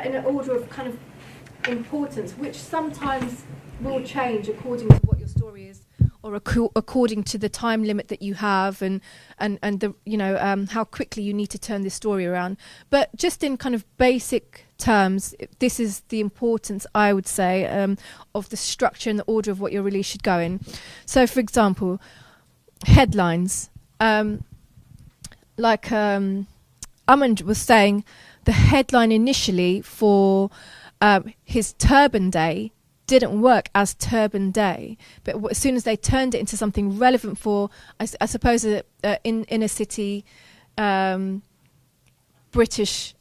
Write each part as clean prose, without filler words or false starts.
an order of kind of importance, which sometimes will change according to what your story is, or according to the time limit that you have, and the how quickly you need to turn this story around. But just in kind of basic terms, this is the importance, I would say, of the structure and the order of what your release should go in. So, for example, headlines. Like Amand was saying, the headline initially for his Turban Day didn't work as Turban Day, but as soon as they turned it into something relevant for, I suppose, in a city, British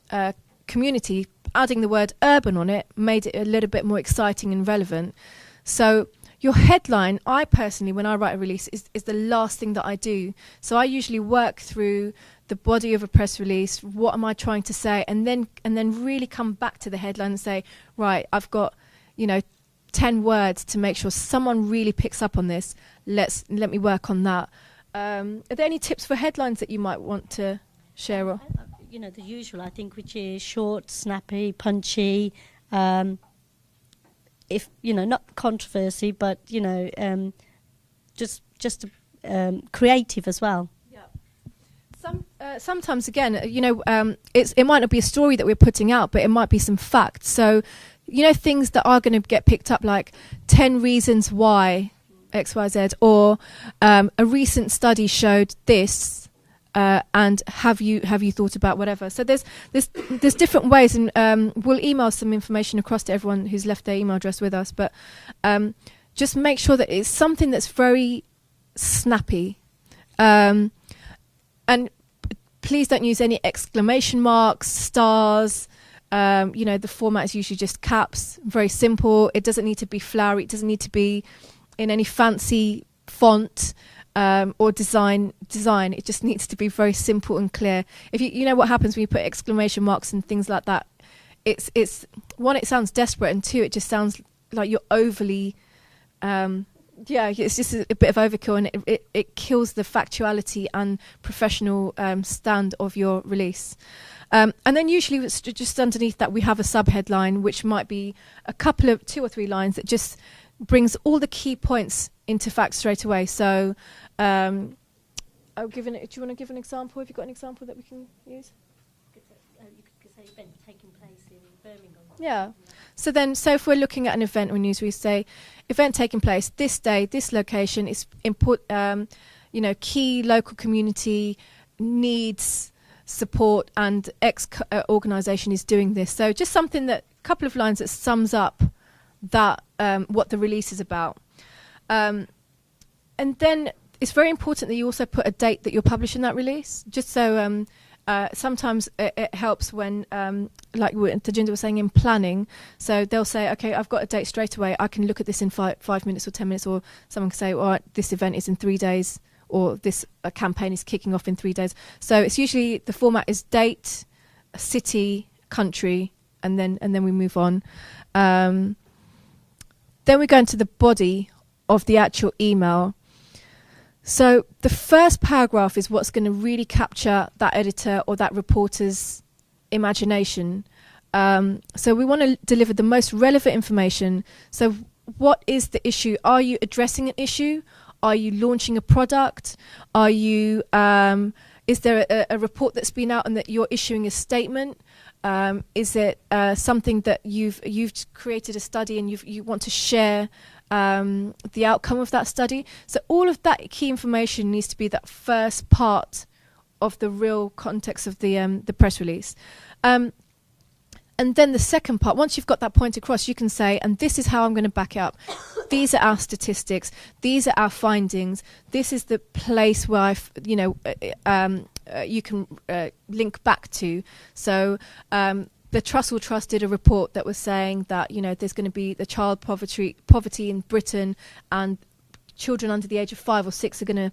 community, adding the word urban on it made it a little bit more exciting and relevant. So your headline, I personally, when I write a release, is the last thing that I do. So I usually work through the body of a press release. What am I trying to say? And then really come back to the headline and say, right, I've got, 10 words to make sure someone really picks up on this. Let me work on that. Are there any tips for headlines that you might want to share? Or? The usual, I think, which is short, snappy, punchy. If not controversy, but just creative as well. Yeah. Sometimes again, it might not be a story that we're putting out, but it might be some facts. So, things that are going to get picked up, like 10 reasons why X, Y, Z, or a recent study showed this. And have you thought about whatever? So there's different ways, and we'll email some information across to everyone who's left their email address with us. But just make sure that it's something that's very snappy, and please don't use any exclamation marks, stars. The format is usually just caps, very simple. It doesn't need to be flowery. It doesn't need to be in any fancy font. Or design. It just needs to be very simple and clear. If you know what happens when you put exclamation marks and things like that, it's one, it sounds desperate, and two, it just sounds like you're overly it's just a bit of overkill, and it kills the factuality and professional stand of your release. And then usually it's just underneath that we have a subheadline, which might be a couple of 2 or 3 lines that just brings all the key points into facts straight away. So do you want to give an example? Have you got an example that we can use? You could say event taking place in Birmingham. Yeah. So if we're looking at an event or news, we say event taking place this day, this location is key local community needs support, and X organisation is doing this. So just something that, a couple of lines that sums up that what the release is about. And then it's very important that you also put a date that you're publishing that release, just so sometimes it helps when, like Tajinder was saying, in planning. So they'll say, okay, I've got a date straight away. I can look at this in 5 minutes or 10 minutes, or someone can say, all right, this event is in 3 days, or this campaign is kicking off in 3 days. So it's usually, the format is date, city, country, and then we move on. Then we go into the body of the actual email. So the first paragraph is what's going to really capture that editor or that reporter's imagination. So we want to deliver the most relevant information. So what is the issue? Are you addressing an issue? Are you launching a product? Are you is there a report that's been out and that you're issuing a statement? Is it something that you've created a study and you want to share the outcome of that study? So all of that key information needs to be that first part of the real context of the press release. And then the second part, once you've got that point across, you can say, and this is how I'm going to back it up. These are our statistics. These are our findings. This is the place where you can link back to. So the Trussell Trust did a report that was saying that there's going to be the child poverty in Britain, and children under the age of 5 or 6 are going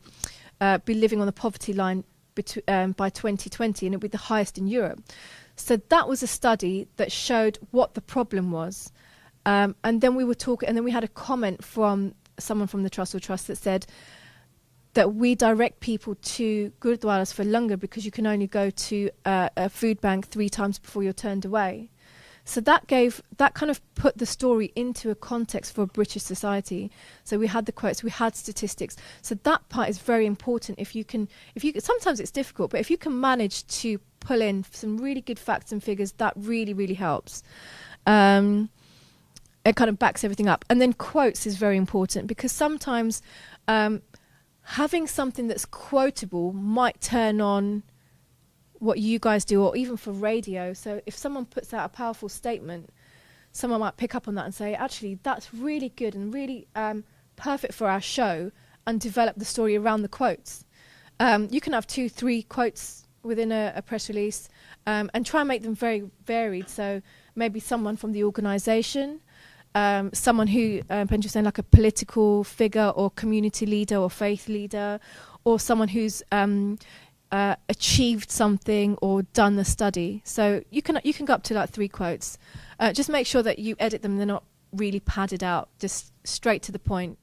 to be living on the poverty line by 2020, and it'll be the highest in Europe. So that was a study that showed what the problem was. And then we were talking, and then we had a comment from someone from the Trussell Trust that said that we direct people to Gurdwaras for langar because you can only go to a food bank 3 times before you're turned away. So that kind of put the story into a context for British society. So we had the quotes, we had statistics. So that part is very important. If you sometimes it's difficult, but if you can manage to pull in some really good facts and figures, that really, really helps. It kind of backs everything up. And then quotes is very important, because sometimes having something that's quotable might turn on what you guys do, or even for radio. So if someone puts out a powerful statement, someone might pick up on that and say, actually, that's really good and really perfect for our show, and develop the story around the quotes. You can have 2-3 quotes within a press release, and try and make them very varied. So maybe someone from the organisation, someone who, Penja's saying, like a political figure or community leader or faith leader, or someone who's achieved something or done a study. So you can go up to like 3 quotes. Just make sure that you edit them, they're not really padded out, just straight to the point.